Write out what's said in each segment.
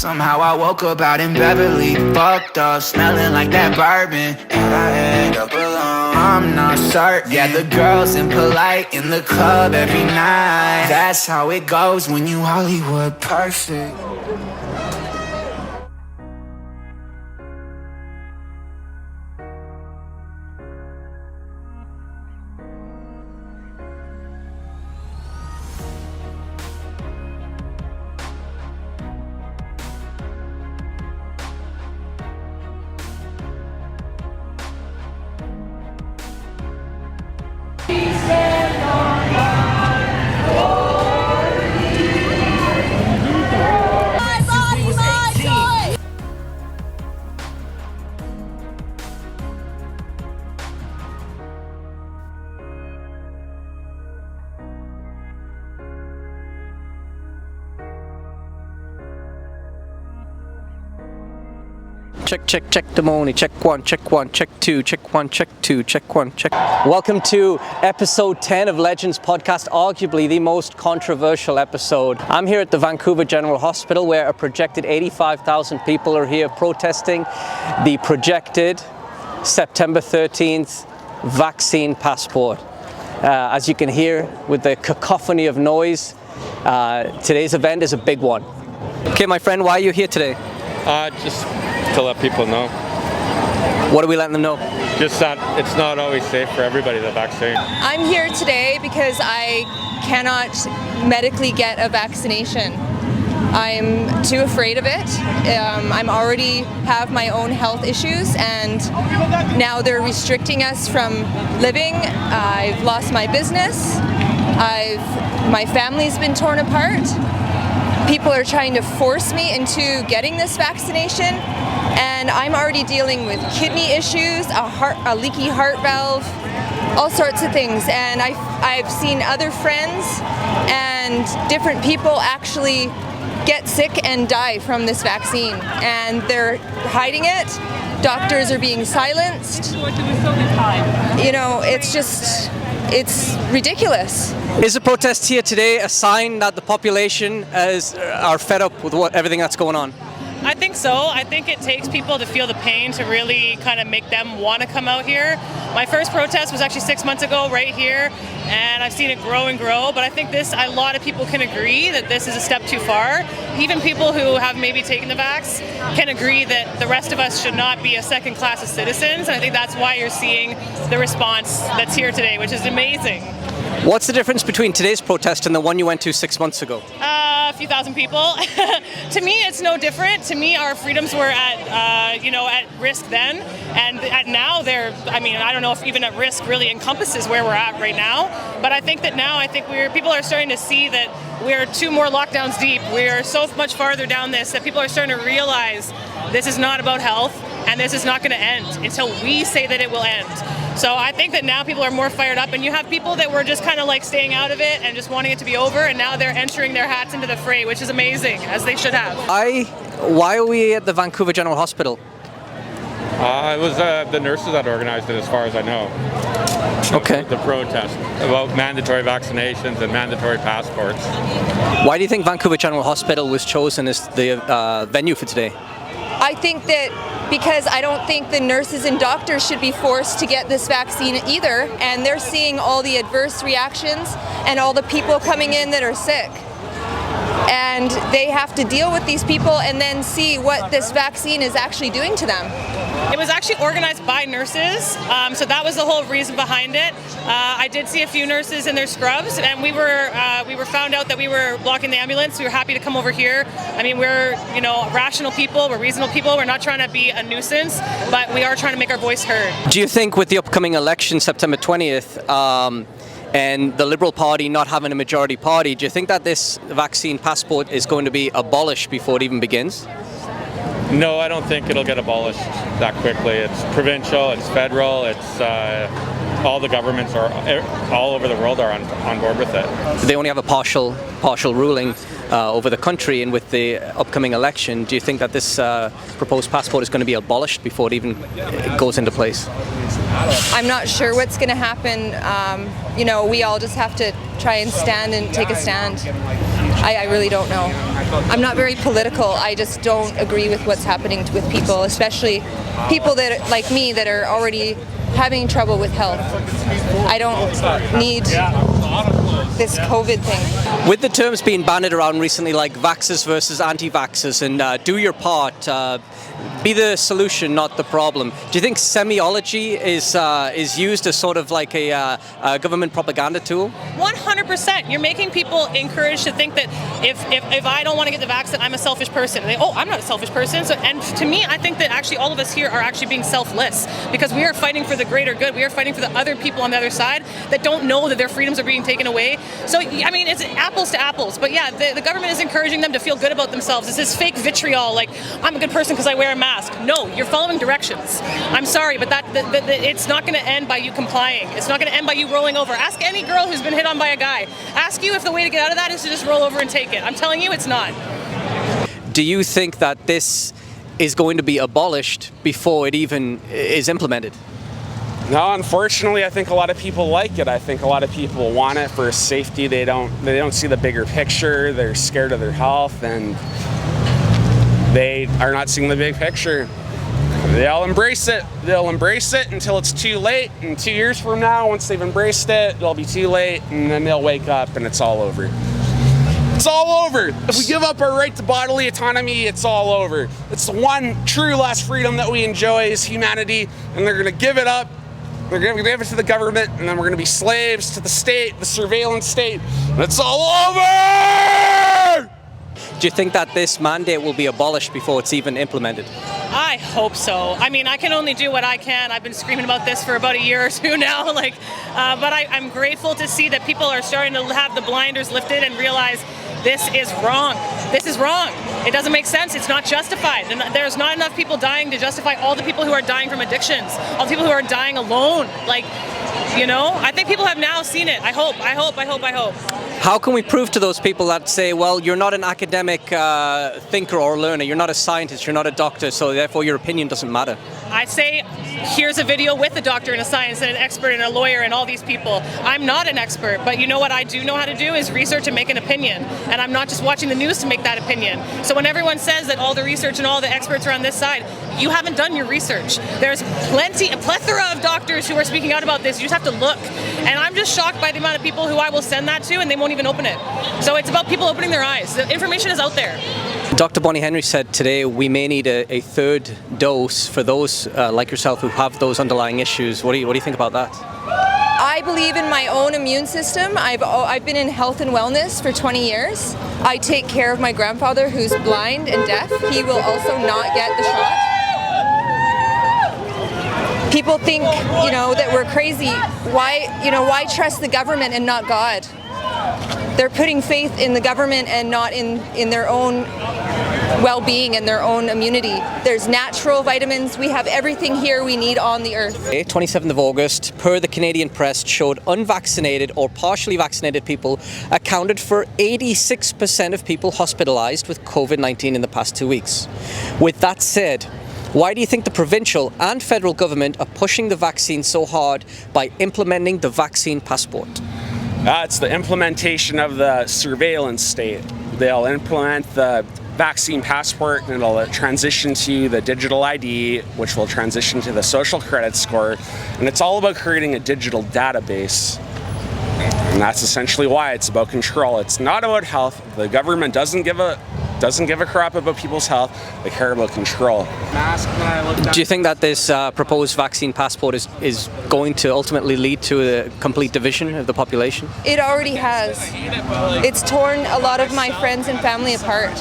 Somehow I woke up out in Beverly, fucked up, smelling like that bourbon, and I end up alone. I'm not certain. Yeah, the girls impolite in the club every night. That's how it goes when you Hollywood perfect. Check the money. Check one, check two, check one, check two, check one, check. Welcome to episode 10 of Legends Podcast, arguably the most controversial episode. I'm here at the Vancouver General Hospital where a projected 85,000 people are here protesting the projected September 13th vaccine passport. As you can hear with the cacophony of noise, today's event is a big one. Okay, my friend, why are you here today? Just to let people know. What are we letting them know? Just that it's not always safe for everybody, the vaccine. I'm here today because I cannot medically get a vaccination. I'm too afraid of it. I'm already have my own health issues, and now they're restricting us from living. I've lost my business. My family's been torn apart. People are trying to force me into getting this vaccination, and I'm already dealing with kidney issues, a leaky heart valve, all sorts of things. And I've seen other friends and different people actually get sick and die from this vaccine, and they're hiding it. Doctors are being silenced. You know, it's ridiculous. Is the protest here today a sign that the population are fed up with everything that's going on? I think so. I think it takes people to feel the pain to really kind of make them want to come out here. My first protest was actually 6 months ago right here, and I've seen it grow and grow, but I think a lot of people can agree that this is a step too far. Even people who have maybe taken the vax can agree that the rest of us should not be a second class of citizens, and I think that's why you're seeing the response that's here today, which is amazing. What's the difference between today's protest and the one you went to 6 months ago? A few thousand people. To me, it's no different. To me, our freedoms were at risk then, and now they're. I don't know if even at risk really encompasses where we're at right now. But I think that now, people are starting to see that we're 2 more lockdowns deep. We're so much farther down this that people are starting to realize this is not about health, and this is not going to end until we say that it will end. So I think that now people are more fired up, and you have people that were just kind of like staying out of it and just wanting it to be over, and now they're entering their hats into the fray, which is amazing, as they should have. Why are we at the Vancouver General Hospital? It was the nurses that organized it, as far as I know. Okay. The protest about mandatory vaccinations and mandatory passports. Why do you think Vancouver General Hospital was chosen as the venue for today? I think that because I don't think the nurses and doctors should be forced to get this vaccine either, and they're seeing all the adverse reactions and all the people coming in that are sick. And they have to deal with these people and then see what this vaccine is actually doing to them. It was actually organized by nurses, so that was the whole reason behind it. I did see a few nurses in their scrubs, and we were found out that we were blocking the ambulance. We were happy to come over here. We're rational people, we're reasonable people. We're not trying to be a nuisance, but we are trying to make our voice heard. Do you think with the upcoming election, September 20th, and the Liberal Party not having a majority party, do you think that this vaccine passport is going to be abolished before it even begins? No, I don't think it'll get abolished that quickly. It's provincial, it's federal, it's all the governments are all over the world are on board with it. They only have a partial ruling over the country, and with the upcoming election, do you think that this proposed passport is going to be abolished before it even goes into place? I'm not sure what's going to happen. We all just have to try and stand and take a stand. I really don't know. I'm not very political. I just don't agree with what's happening with people, especially people that like me that are already having trouble with health. I don't need this COVID thing. With the terms being bandied around recently, like vaxxers versus anti-vaxxers, and do your part, be the solution, not the problem. Do you think semiology is used as sort of like a government propaganda tool? 100%. You're making people encouraged to think that if I don't want to get the vaccine, I'm a selfish person. And I'm not a selfish person. So, and to me, I think that actually all of us here are actually being selfless because we are fighting for the greater good. We are fighting for the other people on the other side that don't know that their freedoms are being taken away. So, I mean, it's apples to apples. But yeah, the government is encouraging them to feel good about themselves. It's this fake vitriol, like, I'm a good person because I wear a mask. No, you're following directions. I'm sorry, but it's not going to end by you complying. It's not going to end by you rolling over. Ask any girl who's been hit on by a guy. Ask you if the way to get out of that is to just roll over and take it. I'm telling you, it's not. Do you think that this is going to be abolished before it even is implemented? No, unfortunately, I think a lot of people like it. I think a lot of people want it for safety. They don't see the bigger picture. They're scared of their health, and they are not seeing the big picture. They'll embrace it. They'll embrace it until it's too late. And 2 years from now, once they've embraced it, it'll be too late, and then they'll wake up and it's all over. It's all over. If we give up our right to bodily autonomy, it's all over. It's the one true last freedom that we enjoy as humanity, and they're gonna give it up. They're going to give it to the government, and then we're going to be slaves to the state, the surveillance state. And it's all over! Do you think that this mandate will be abolished before it's even implemented? I hope so. I mean, I can only do what I can. I've been screaming about this for about a year or two now. But I'm grateful to see that people are starting to have the blinders lifted and realize this is wrong. This is wrong. It doesn't make sense. It's not justified. And there's not enough people dying to justify all the people who are dying from addictions, all the people who are dying alone. I think people have now seen it. I hope. How can we prove to those people that say, well, you're not an academic thinker or learner, you're not a scientist, you're not a doctor, so therefore your opinion doesn't matter? I say, here's a video with a doctor and a science and an expert and a lawyer and all these people. I'm not an expert, but you know what I do know how to do is research and make an opinion. And I'm not just watching the news to make that opinion. So when everyone says that all the research and all the experts are on this side, you haven't done your research. There's a plethora of doctors who are speaking out about this. You just have to look. And I'm just shocked by the amount of people who I will send that to and they won't even open it. So it's about people opening their eyes. The information is out there. Dr. Bonnie Henry said today we may need a third dose for those like yourself who have those underlying issues. What do you think about that? I believe in my own immune system. I've been in health and wellness for 20 years. I take care of my grandfather who's blind and deaf. He will also not get the shot. People think, that we're crazy. Why trust the government and not God? They're putting faith in the government and not in their own well-being and their own immunity. There's natural vitamins. We have everything here we need on the earth. 27th of August, per the Canadian press, showed unvaccinated or partially vaccinated people accounted for 86% of people hospitalized with COVID-19 in the past 2 weeks. With that said, why do you think the provincial and federal government are pushing the vaccine so hard by implementing the vaccine passport? It's the implementation of the surveillance state. They'll implement the vaccine passport and it'll transition to the digital ID, which will transition to the social credit score. And it's all about creating a digital database. And that's essentially why it's about control. It's not about health. The government doesn't give a crap about people's health. They care about control. Do you think that this proposed vaccine passport is going to ultimately lead to a complete division of the population? It already has. It's torn a lot of my friends and family apart.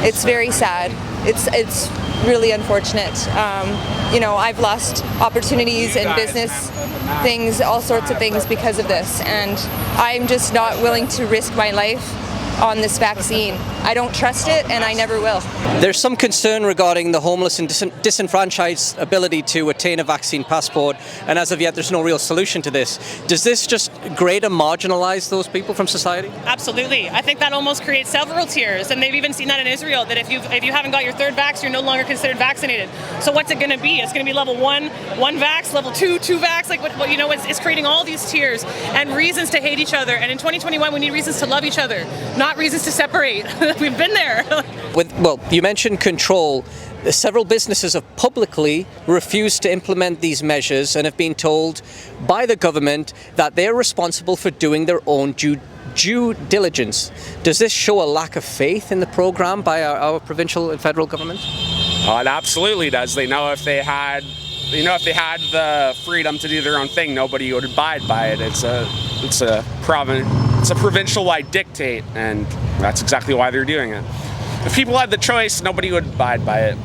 It's very sad. It's really unfortunate. I've lost opportunities and business things, all sorts of things because of this, and I'm just not willing to risk my life on this vaccine. I don't trust it and I never will. There's some concern regarding the homeless and disenfranchised ability to attain a vaccine passport, and as of yet there's no real solution to this. Does this just greater marginalize those people from society? Absolutely. I think that almost creates several tiers, and they've even seen that in Israel, that if you haven't got your third vax, you're no longer considered vaccinated. So what's it going to be? It's going to be level 1 vax, level 2 vax, it's creating all these tiers and reasons to hate each other. And in 2021 we need reasons to love each other, not not reasons to separate. We've been there. Well, you mentioned control. Several businesses have publicly refused to implement these measures and have been told by the government that they're responsible for doing their own due diligence. Does this show a lack of faith in the program by our provincial and federal government? Oh, it absolutely does. They know if they had the freedom to do their own thing, nobody would abide by it. It's a provincial-wide dictate, and that's exactly why they're doing it. If people had the choice, nobody would abide by it.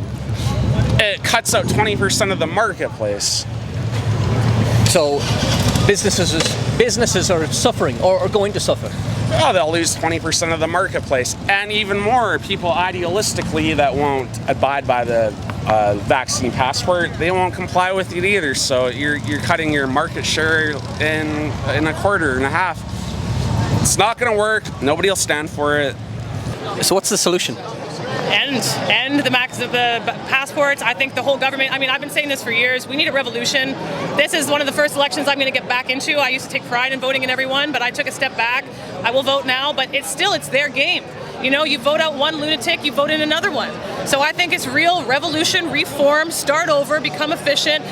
It cuts out 20% of the marketplace. So businesses are suffering or are going to suffer. Oh, they'll lose 20% of the marketplace, and even more people idealistically that won't abide by the vaccine passport, they won't comply with it either. So you're cutting your market share in a quarter and a half. It's not going to work. Nobody will stand for it. So what's the solution? End the passports. I think the whole government, I've been saying this for years, we need a revolution. This is one of the first elections I'm going to get back into. I used to take pride in voting in everyone, but I took a step back. I will vote now, but it's their game. You vote out one lunatic, you vote in another one. So I think it's real revolution, reform, start over, become efficient,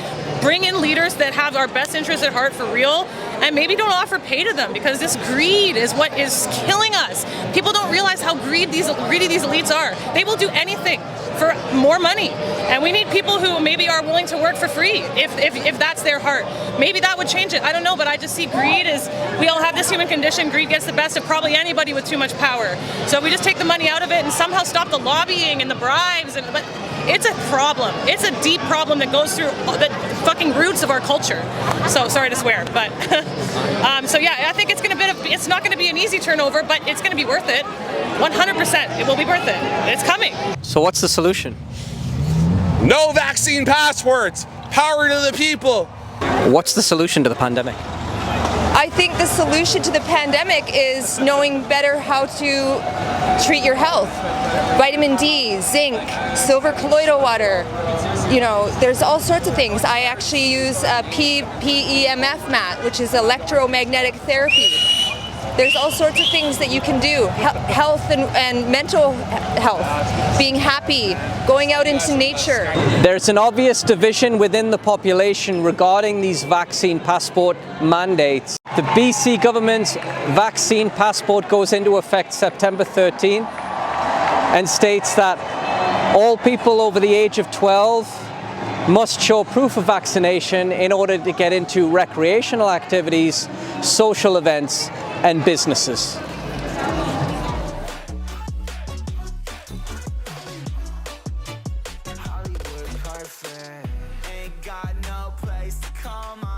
bring in leaders that have our best interests at heart for real, and maybe don't offer pay to them, because this greed is what is killing us. People don't realize how greedy these elites are. They will do anything for more money, and we need people who maybe are willing to work for free if that's their heart. Maybe that would change it. I don't know, but I just see greed as, we all have this human condition. Greed gets the best of probably anybody with too much power. So we just take the money out of it and somehow stop the lobbying and the bribes. But it's a problem. It's a deep problem that goes through the fucking roots of our culture. So sorry to swear, but so yeah, I think it's not going to be an easy turnover, but it's going to be worth it. 100%, it will be worth it. It's coming. So what's the solution? No vaccine passports. Power to the people. What's the solution to the pandemic? I think the solution to the pandemic is knowing better how to treat your health. Vitamin D, zinc, silver colloidal water. There's all sorts of things. I actually use a PEMF mat, which is electromagnetic therapy. There's all sorts of things that you can do. Health and mental health, being happy, going out into nature. There's an obvious division within the population regarding these vaccine passport mandates. The BC government's vaccine passport goes into effect September 13 and states that all people over the age of 12 must show proof of vaccination in order to get into recreational activities, social events, and businesses. Hollywood perfect, ain't got no place to call my